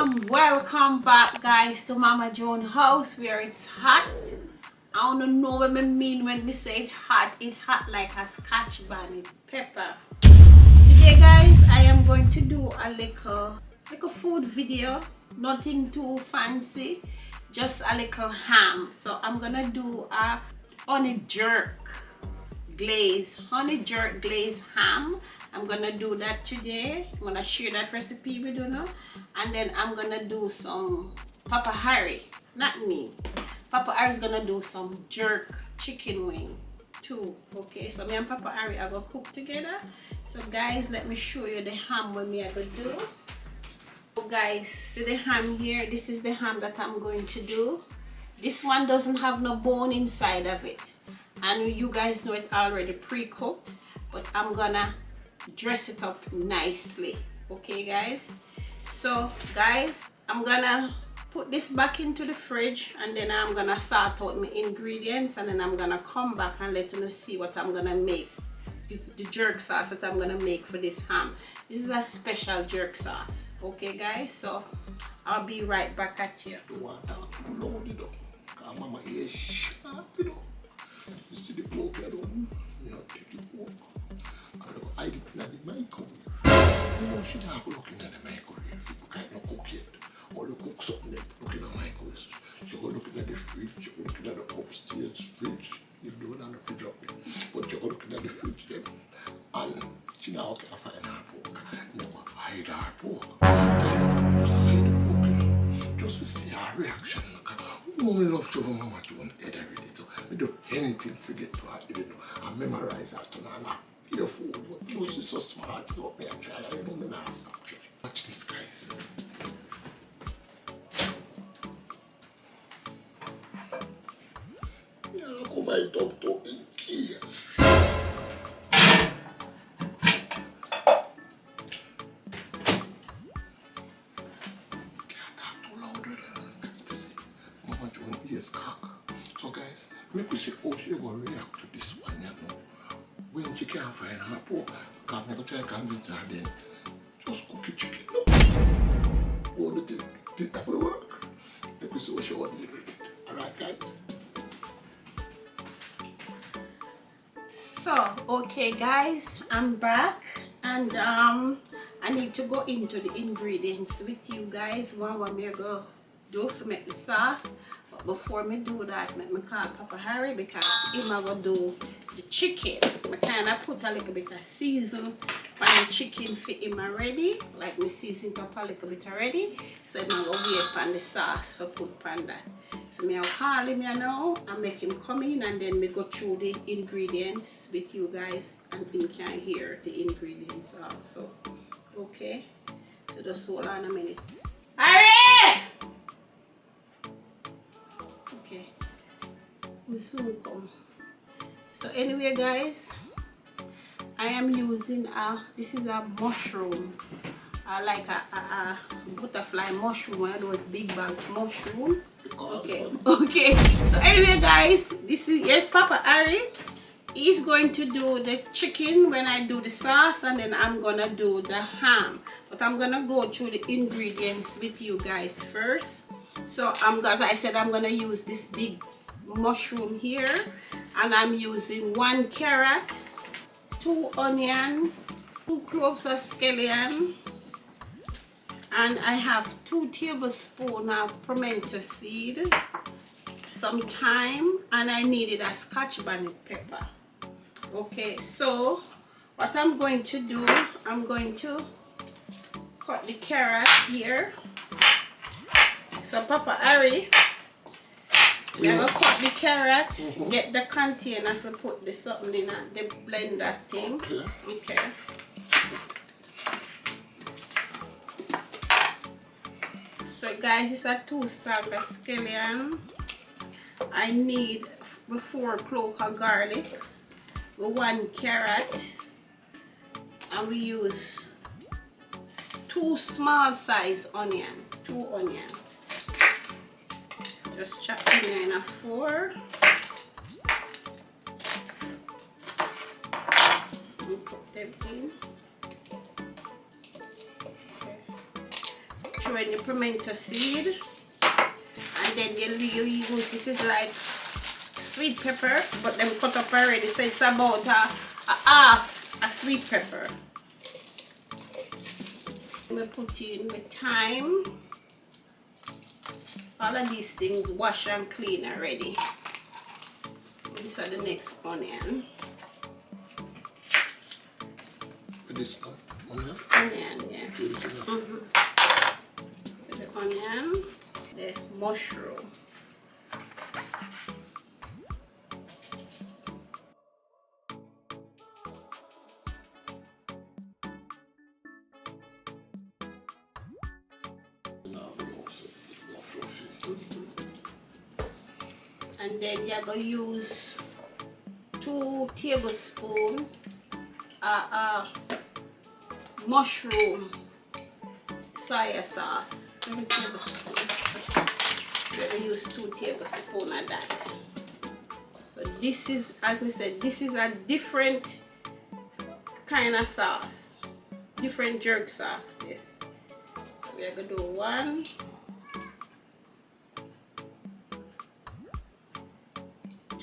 Welcome back, guys, to Mama Joan house where it's hot. I don't know what I mean when we say it's hot like a Scotch bonnet pepper. Today, guys, I am going to do a little food video. Nothing too fancy, just a little ham. So I'm gonna do a honey jerk glaze ham. I'm gonna do that today. I'm gonna share that recipe with you now, and then I'm gonna do some Papa Harry, not me. Papa Harry's gonna do some jerk chicken wing too. Okay, so me and Papa Harry are gonna cook together. So guys, let me show you the ham when me are gonna do. So guys, see the ham here. This is the ham that I'm going to do. This one doesn't have no bone inside of it, and you guys know it already pre-cooked, but I'm gonna dress it up nicely. Okay guys, so guys, I'm gonna put this back into the fridge, and then I'm gonna sort out my ingredients, and then I'm gonna come back and let you see what I'm gonna make, the jerk sauce that I'm gonna make for this ham. This is a special jerk sauce. Okay guys, so I'll be right back at you. Mama is sharp, you know. You see the pork here, don't you? You take the pork and hide it in the microwave. You know, she not looking at the microwave. People can't not cook yet. Or they cook something, they looking at the microwave. She go looking at the fridge, she go looking at the upstairs fridge. If they don't have the fridge up there. But she go looking at the fridge then. And she now can't find her pork. No, hide her pork. Guys, just hide the pork, you know. Just to see her reaction. No, I love to Mama Joan head every day, so I do anything to get to her, you know, I memorize her to her, and I eat the food, but you know, she's so smart, you know, me I try, you know, me not stop trying. Watch this, guys. Yeah, I'll cover it up to in case. Yes, cock. So guys, make we see how she gonna react to this one, you know. When she can't find her pork, because I'm try to convince her then. Just cook your chicken. No. What do you think that will work? Make we see what she gonna do with it. Alright guys. So okay guys, I'm back, and I need to go into the ingredients with you guys. What me go do for make the sauce. But before me do that, let me call Papa Harry, because he's gonna do the chicken. I kind of put a little bit of season for the chicken for him already, like me seasoned up a little bit already. So I'm gonna wait on the sauce for put on that. So me I'll call him now and make him come in, and then we go through the ingredients with you guys, and him can hear the ingredients also. Okay, so just hold on a minute. Harry! Okay, we soon come. So anyway guys, I am using this is a mushroom, like a butterfly mushroom, one of those big bag mushroom. Okay, okay. So anyway guys, this is, yes, Papa Harry. He's going to do the chicken when I do the sauce, and then I'm gonna do the ham. But I'm gonna go through the ingredients with you guys first. So as I said, I'm gonna use this big mushroom here, and I'm using 1 carrot, 2 onion, 2 cloves of scallion, and I have 2 tablespoons of pimento seed, some thyme, and I needed a Scotch bonnet pepper. Okay, so what I'm going to do, I'm going to cut the carrot here. So Papa Harry, we're gonna cut the carrot, get the container to put the something in the blender thing. Okay. So guys, it's a 2 stalk of scallion. I need 4 cloves of garlic, 1 carrot, and we use 2 small size onion, 2 onions. Just chop in a 4. And put them in. Okay. throw in the pimento seed, and then you use, this is like sweet pepper, but them cut up already, so it's about a half a sweet pepper. I'm gonna put in my thyme. All of these things wash and clean already. These are the next onion. This onion? Onion, yeah. So the onion, the mushroom. And then you're going to use 2 tablespoons mushroom soya sauce. You're going to use 2 tablespoons of that. So this is, as we said, this is a different kind of sauce, different jerk sauce. This. So we're going to do 1.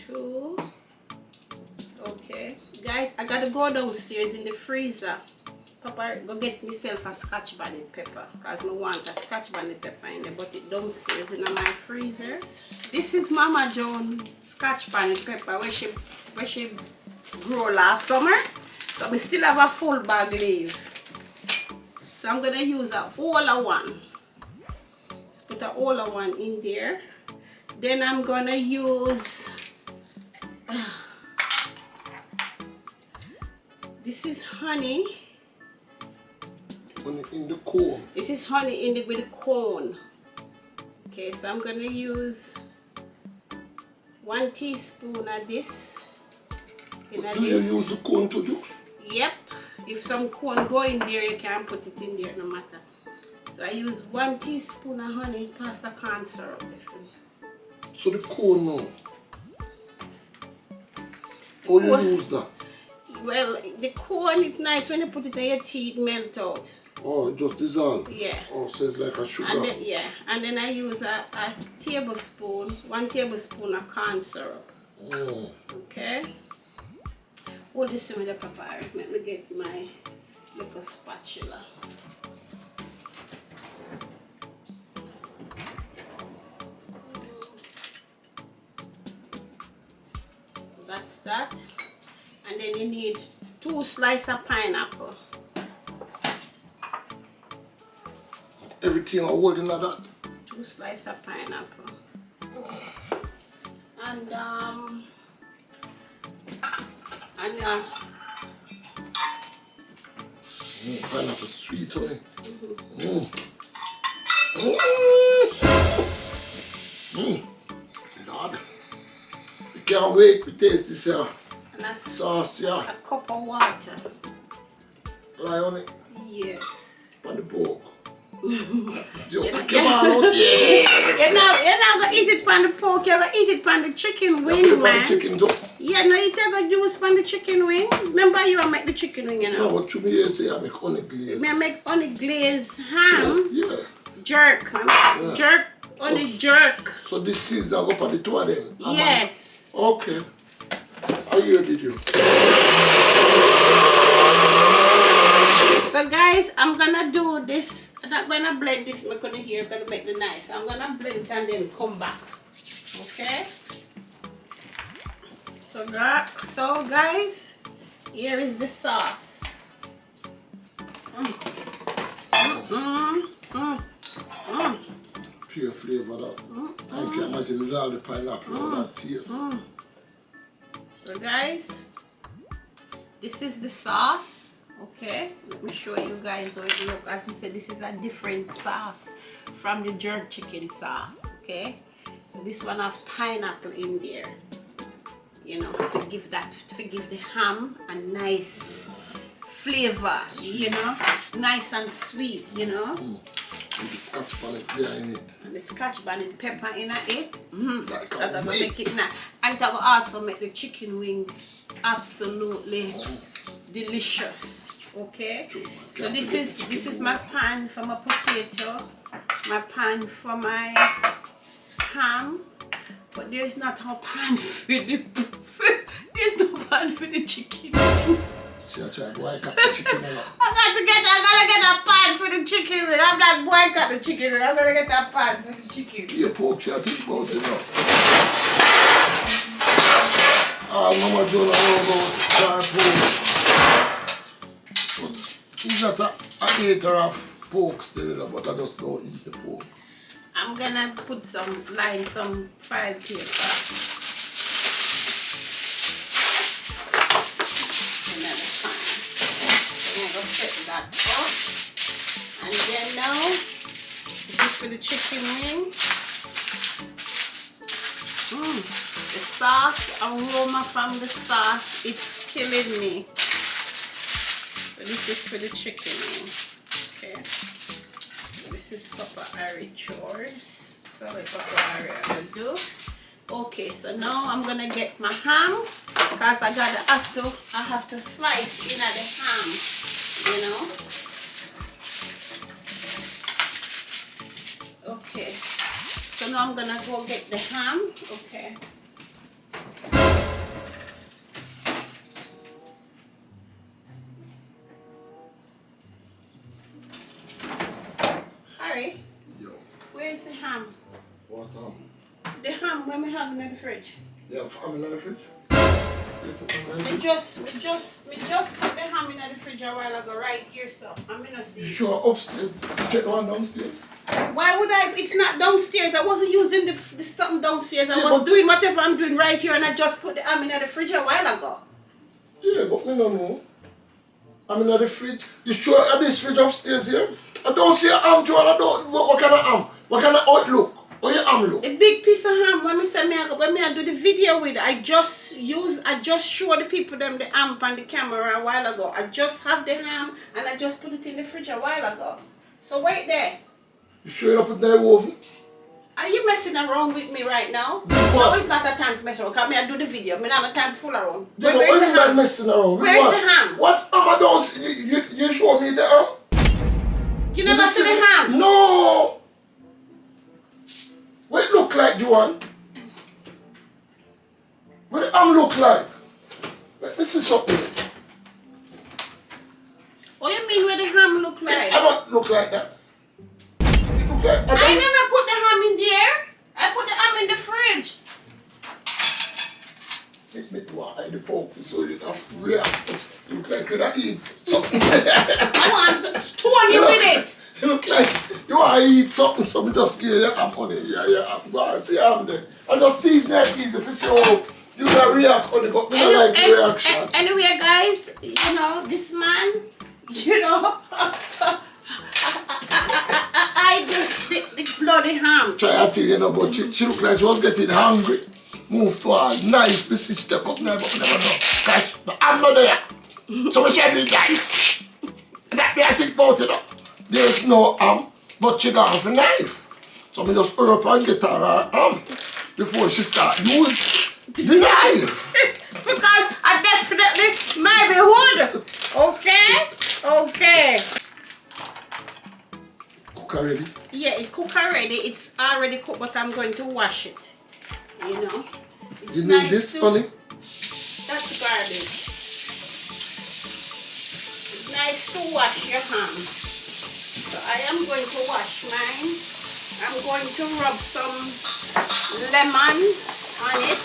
2. Okay, guys, I gotta go downstairs in the freezer. Papa, go get myself a Scotch bonnet pepper, because I want a Scotch bonnet pepper in there, but it downstairs in my freezer. This is Mama Joan Scotch bonnet pepper where she grew last summer. So we still have a full bag leaf. So I'm gonna use a whole of 1. Let's put a whole of 1 in there. Then I'm gonna use this is honey. Honey in the cone. This is honey in the with the cone. Okay, so I'm gonna use 1 teaspoon of this. Do you use the cone to juice? Yep. If some cone go in there, you can put it in there, no matter. So I use 1 teaspoon of honey plus the corn syrup. So the cone now. How you use that? Well, the cone is nice when you put it in your tea, it melt out. Oh, it just dissolve? Yeah. Oh, so it's like a sugar? And then, yeah, and then I use a tablespoon, 1 tablespoon of corn syrup. Mm. Okay. Hold this to me, the papaya. Let me get my little spatula. So that's that. And then you need 2 slices of pineapple. Everything are holding like that? 2 slices of pineapple. And pineapple sweet, honey. Lord. I can't wait to taste this sauce, yeah. A cup of water. Right on it? Yes. On the pork. You pick your man out, yes! You're not going to eat it from the pork, you're going to eat it from the chicken wing, man. The chicken too? Yeah, no, you take a juice from the chicken wing. Remember you make the chicken wing, you know? No, what you mean say I make honey glaze? I make honey glaze ham. Yeah. Jerk. Yeah. Jerk. Honey jerk. So this seeds are go for the 2 of them? Yes. Okay. How you did you? So guys, I'm gonna do this. I'm not gonna blend this. I'm gonna here, gonna make the nice. I'm gonna blend and then come back. Okay. So guys, here is the sauce. Pure flavor that. I can imagine with all the pineapple and that taste. So guys, this is the sauce. Okay, let me show you guys how it looks. As we said, this is a different sauce from the jerk chicken sauce. Okay, so this one has pineapple in there. You know, to give the ham a nice flavor. You know, it's nice and sweet. You know. And the Scotch bonnet there in it. And the Scotch bonnet pepper in it. Like That's gonna make it nice. And that will also make the chicken wing absolutely delicious. Okay. So this is my pan for my potato. my pan for my ham, but there's not a pan for the there's no pan for the chicken. She'll try to boycott the chicken. I gotta get a pan for the chicken. I'm not boycott the chicken. I'm gonna get a pan for the chicken. You pork, she'll think about it now. Mama Joan, I don't know about pork. She's not a eater of pork still, but I just don't eat the pork. I'm gonna put some fried paper. I'm gonna set that up. And then now, this is for the chicken wing. The sauce, the aroma from the sauce, it's killing me. So this is for the chicken wing. Okay. So this is Papa Ari chores. So let Papa Ari I do. Okay, so now I'm gonna get my ham because I have to slice in at the ham, you know. Okay, so now I'm gonna go get the ham. Okay. Harry, Yo. where's the ham? What ham? The ham when we have it in the fridge. Yeah, ham in the fridge? We just put the ham in the fridge a while ago, right here, so I'm gonna see. You sure upstairs? Check the one downstairs. Why would I? It's not downstairs. I wasn't using the stuff downstairs. I was doing whatever I'm doing right here, and I just put the ham in the fridge a while ago. Yeah, but me no know. I'm in the fridge. You sure at this fridge upstairs here? I don't see a ham, Joan. I don't. What kind of ham? What kind of how it look? How your ham look? A big piece of ham. When I do the video with, I just show the people them the ham on the camera a while ago. I just have the ham and I just put it in the fridge a while ago. So wait there. You sure you don't put it in the oven? Are you messing around with me right now? What? No, it's not a time to mess around. Come here and do the video. I'm not a time to fool around. Yeah, Where's the ham? messing around? Where's what? the ham? What ham I don't see? You show me the ham? You never see the ham? No! What it look like, Joan? What the ham look like? Let me see something. What do you mean where the ham look like? I don't look like that. It look like... I never put the ham in there. I put the ham in the fridge. Make me do I the pork so you have to react. You look like you could eat something. I want 20 minutes. You look like you want to eat something, so me just give you ham on it. Yeah, I see ham there. I just tease me, if it's your, you can react on it, but me don't like the reaction. Anyway, guys, you know, this man, you know, I did the bloody ham. Try to tell you, know, but she looked like she was getting hungry. Move to a nice message, take up there, but we never know. Gosh, but I'm not there. So we share the knife. That me I think about it. There's no ham, but she got off a knife. So we just hurry up and get her ham before she start use the knife. Because I definitely maybe would. Okay? Cook already? Yeah, it cooked already. It's already cooked, but I'm going to wash it. You know? It's You nice need this, to, honey? That's garbage. It's nice to wash your ham. So I am going to wash mine. I'm going to rub some lemon on it.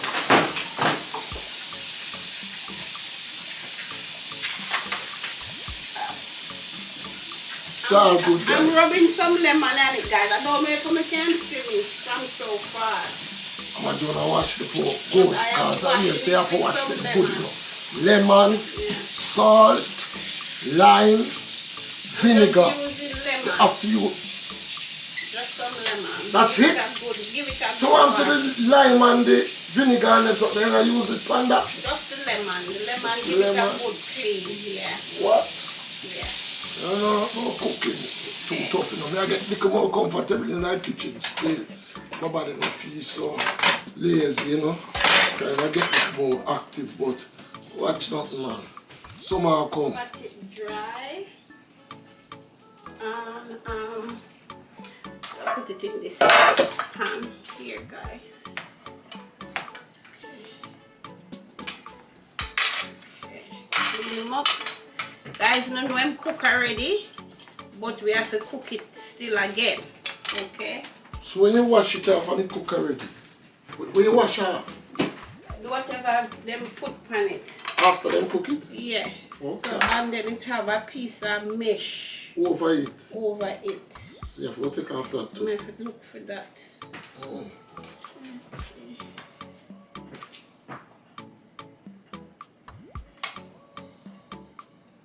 I'm rubbing some lemon on it, guys. I don't know if I can see me from so far. I'm going to wash the pork good, because I hear say I have to wash the good, you know. Lemon, salt, lime, vinegar. After you. Just some lemon. That's it? Give it a So I'm to the lime and the vinegar and something, and I use it on that? Just the lemon. The lemon give it a good clean, yeah. What? Yeah. No cooking. Too tough, you know. I get a little more comfortable in the kitchen still. My body don't feel so lazy, you know. Kind of get more active, but watch nothing, man. Summer come. Let it dry. put it in this pan here, guys. Okay. Clean them up. Guys, you know I'm cook already, but we have to cook it still again. Okay? So when you wash it off and you cook already, when you wash it off? Whatever them put on it. After them cook it? Yeah. Okay. So and then it have a piece of mesh over it. So you have to take off that too. I have to look for that. Mm.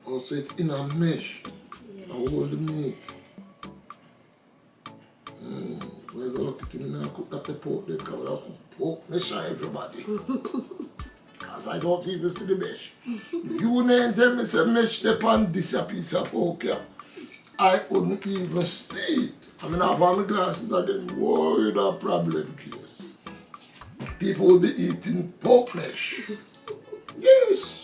Also it's in a mesh. Yeah. I hold the meat. Where's the lucky thing now? Cook that the pork then, because I cook pork mesh on everybody. Because I don't even see the mesh. You name tell me say mesh depend this a piece of pork here. I wouldn't even see it. I mean, I have all my glasses again. Whoa, that problem case. People will be eating pork mesh. Yes.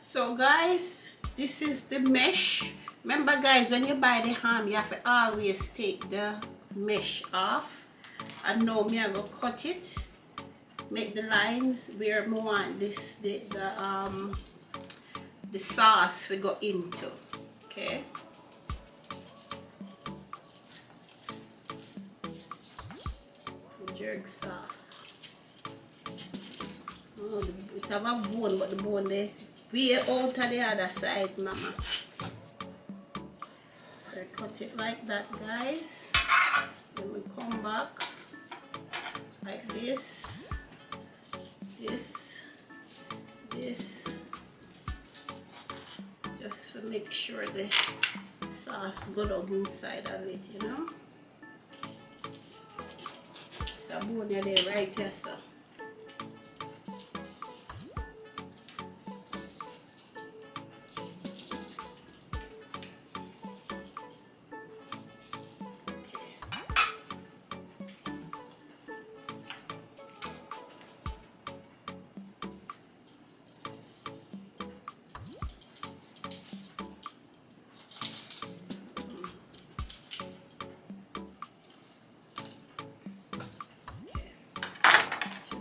So guys, this is the mesh. Remember guys, when you buy the ham, you have to always take the mesh off. And now me I go cut it, make the lines where I want this the sauce we go into. Okay. The jerk sauce. Oh, it have a bone, but the bone there. We are out to the other side, mama. So I cut it like that, guys. Then we come back like this, this, just to make sure the sauce go down inside of it, you know. So I'm going there right here, so.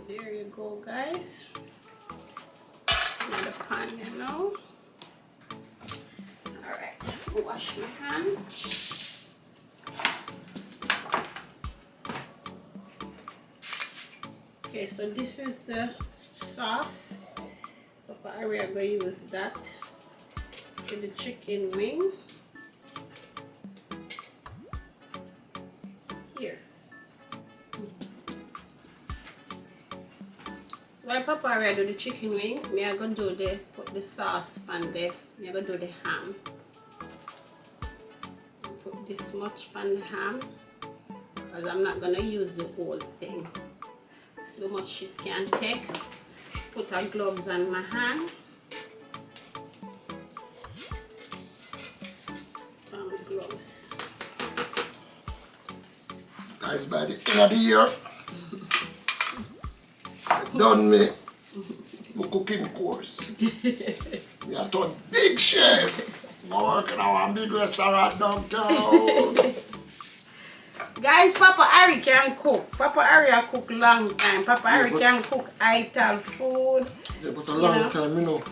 There you go, guys. In the pan, you know. Alright, wash my hand. Okay, so this is the sauce. Papa Ari, I'm going to use that in the chicken wing. Here. While Papa Ari do the chicken wing, me I gonna do the put the sauce on there. Me I gonna do the ham. Put this much on the ham because I'm not gonna use the whole thing. So much it can take. Put our gloves on my hand. Put on the gloves. Guys, by the end of the year, done me my cooking course. Me a turn big chef. I'm working on a big restaurant downtown. Guys, Papa Ari can cook. Papa Ari a cook long time. Papa Ari can cook Ital food. Yeah, but a long time, you know,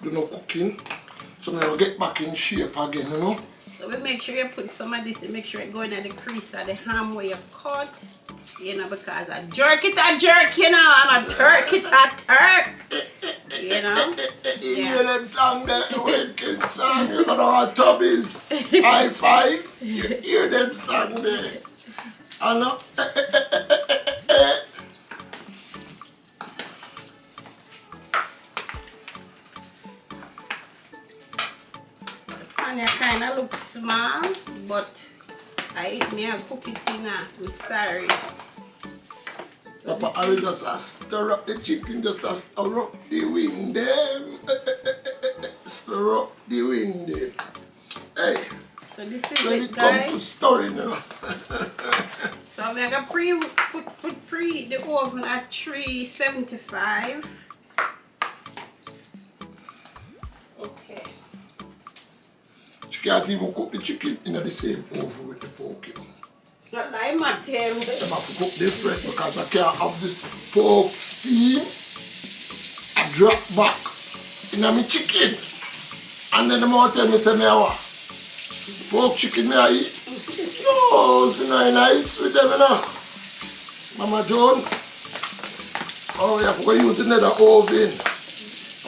do no cooking. So now I get back in shape again, you know. So we make sure you put some of this and make sure it go in the crease of the ham where you cut. You know, because I jerk it, you know, and I turk it, you know. You hear them song there, the wicked song, you know how Tommy's high five? You hear them song there. I know. And it kind of looks small, but I eat me and cook it in I'm sorry. So Papa Ari just stir up the chicken, just stir up the wing them. Stir up the wing them. Hey. So this is when it, it comes to guys. stirring, you know. So we're gonna preheat the oven at 375. Okay. You can't even cook the chicken in the same oven with the pork, you know. Not like my tail. I have to cook different because I can't have this pork steam. I drop back in my chicken. And then the more tell me say me I want pork chicken me I eat. Yo, you know, I eat with them, you know. Mama Joan. Oh, we have to use another oven.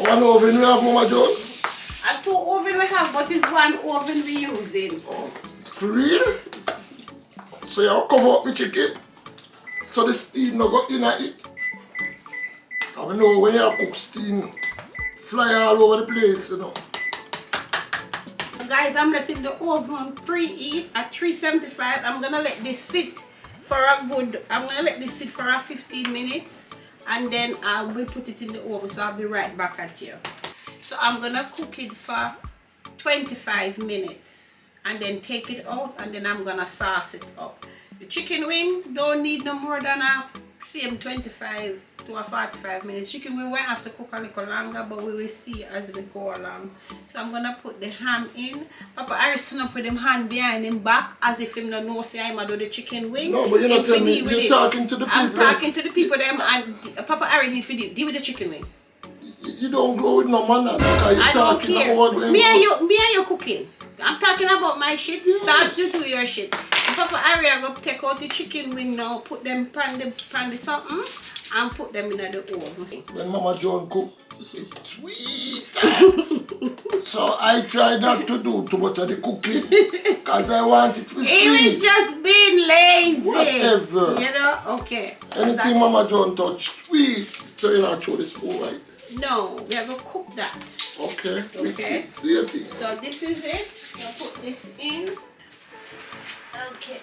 One oven we have, Mama Joan? And 2 oven we have, but it's 1 oven we using. Oh, for real? So you cover up the chicken so the steam no go in it. I know when you cook steam fly all over the place, you know. Guys, I'm letting the oven preheat at 375. I'm gonna let this sit for a good, I'm gonna let this sit for a 15 minutes and then I will put it in the oven. So I'll be right back at you. So I'm gonna cook it for 25 minutes and then take it out and then I'm gonna sauce it up. The chicken wing don't need no more than a same 25 to a 45 minutes. Chicken wing might have to cook a little longer, but we will see as we go along. So I'm gonna put the ham in. Papa Harrison put him hand behind him back as if him no know say I'm do the chicken wing. No, but you're not telling me, you're talking to the people. I'm talking to the people them and Papa Harry need to deal with the chicken wing. You don't go with no manners. I don't care. Me and you cooking. I'm talking about my shit. Yes. Start to do your shit. Papa Harry I go take out the chicken wing now, put them pan the something and put them in the oven. When Mama Joan cook, it's sweet. So I try not to do too much of the cooking because I want it to be sweet. He was just being lazy. Whatever. You know? Okay. Anything Mama Joan touch sweet, so you not throw the spoon right. No, we are gonna cook that. Okay. Okay. Do your thing. So this is it. I'll put this in. Okay.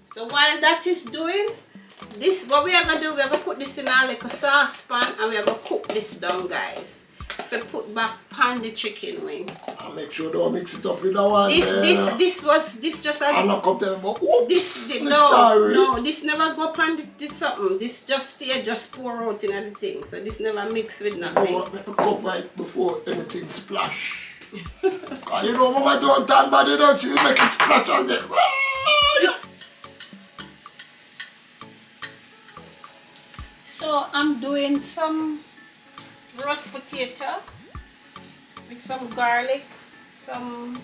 So while that is doing, this what we are gonna do, we are gonna put this in our little saucepan and we are gonna cook this down, guys. If we put back pan the chicken wing. I'll make sure don't mix it up with that one. This just a I'm not come tell them, oops, this sorry. no, this never go pan this something. This just stay, just pour out in the thing. So this never mix with nothing. Cover it before anything splash. Cause you know Mama don't turn body, don't you? Make it splash and then So I'm doing some roast potato with some garlic, some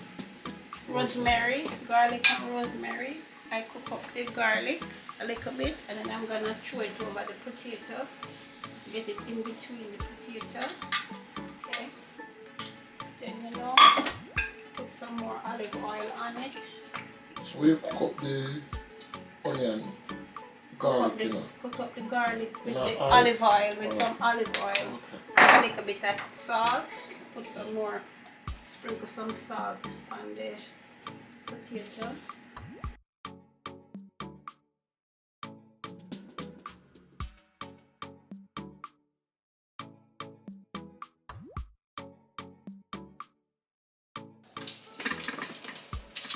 rosemary, garlic and rosemary. I cook up the garlic a little bit and then I'm gonna throw it over the potato to get it in between the potato. Okay. Then you know, put some more olive oil on it. So you cook up the onion, garlic, you know. Cook up the garlic with the olive olive oil, with some olive oil. Okay. A little bit of salt. Put some more, sprinkle some salt on the potato.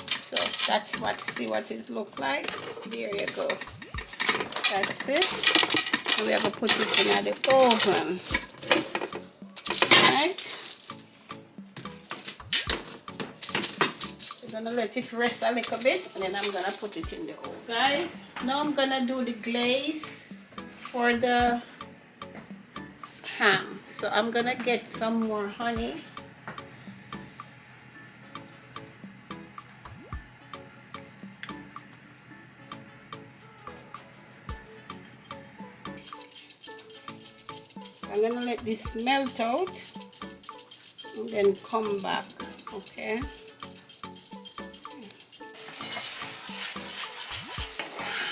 So that's what, see what it look like. There you go. That's it. And we are going to put it in the oven. Right? So I'm going to let it rest a little bit and then I'm going to put it in the oven. Guys, now I'm going to do the glaze for the ham. So I'm going to get some more honey. I'm gonna let this melt out and then come back, okay?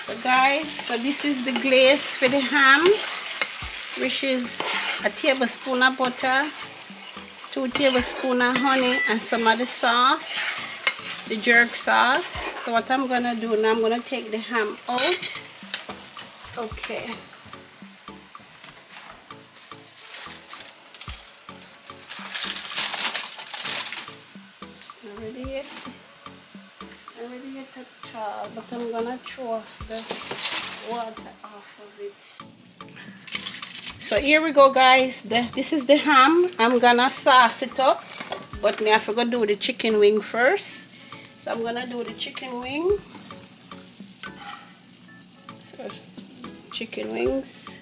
So guys, so this is the glaze for the ham, which is a tablespoon of butter, 2 tablespoons of honey, and some of the sauce, the jerk sauce. So what I'm gonna do now, I'm gonna take the ham out, okay. at all, but I'm gonna throw off the water off of it. So here we go, guys. This is the ham. I'm gonna sauce it up, but me I forgot to do the chicken wing first. So I'm gonna do the chicken wing. So chicken wings.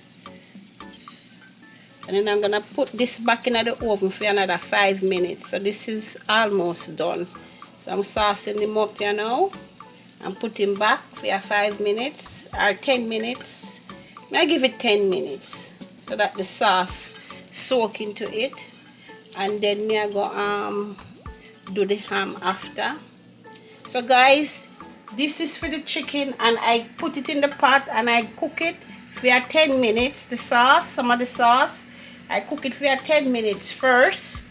And then I'm gonna put this back in the oven for another 5 minutes. So this is almost done. So I'm saucing him up here now. And put him back for 5 minutes or 10 minutes. I give it 10 minutes so that the sauce soak into it. And then me I go do the ham after. So guys, this is for the chicken, and I put it in the pot and I cook it for 10 minutes. The sauce, some of the sauce, I cook it for 10 minutes first,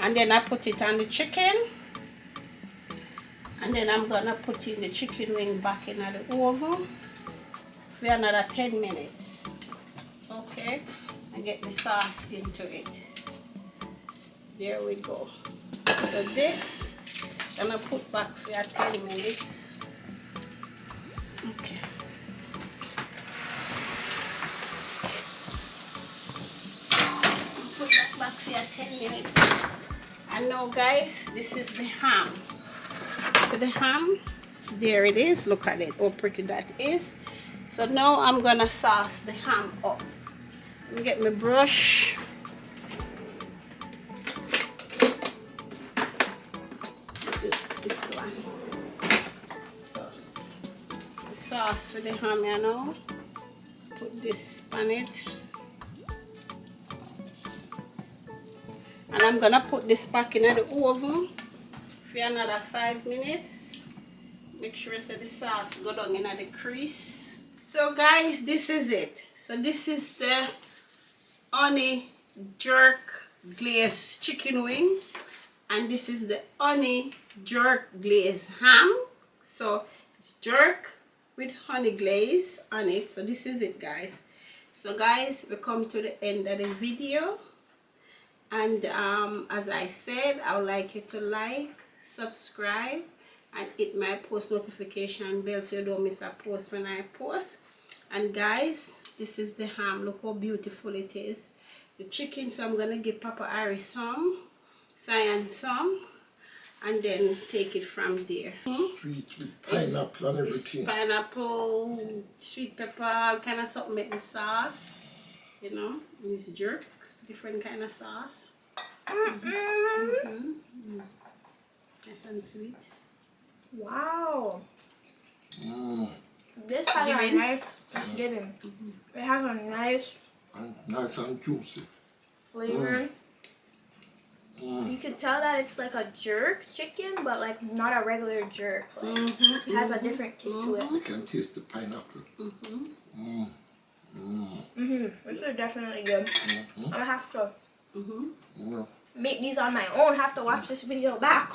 and then I put it on the chicken, and then I'm gonna put in the chicken wing back in the oven for another 10 minutes. Okay, and get the sauce into it. There we go. So this I'm gonna put back for 10 minutes. Okay. Put that back for 10 minutes. And now guys, this is the ham. So the ham, there it is. Look at it, how pretty that is. So now I'm gonna sauce the ham up. Let me get my brush. This one. So the sauce for the ham, you know. Put this on it. And I'm gonna put this back in the oven for another 5 minutes. Make sure that the sauce go down in the crease. So guys, this is it. So this is the honey jerk glaze chicken wing, and this is the honey jerk glaze ham. So it's jerk with honey glaze on it. So this is it, guys. So guys, we come to the end of the video, and as I said, I would like you to like, subscribe, and hit my post notification bell so you don't miss a post when I post. And guys, this is the ham. Look how beautiful it is. The chicken, so I'm gonna give Papa Ari some, Cyan some, and then take it from there. Sweet with pineapple and everything. Pineapple, sweet pepper, all kind of something make the sauce. You know, this jerk, different kind of sauce. Nice and sweet. Wow. This has a nice, it's given. It has a nice and juicy flavor. You could tell that it's like a jerk chicken, but like not a regular jerk. Like, it has a different kick to it. You can taste the pineapple. This is definitely good. I'm gonna have to Yeah. make these on my own. Have to watch this video back.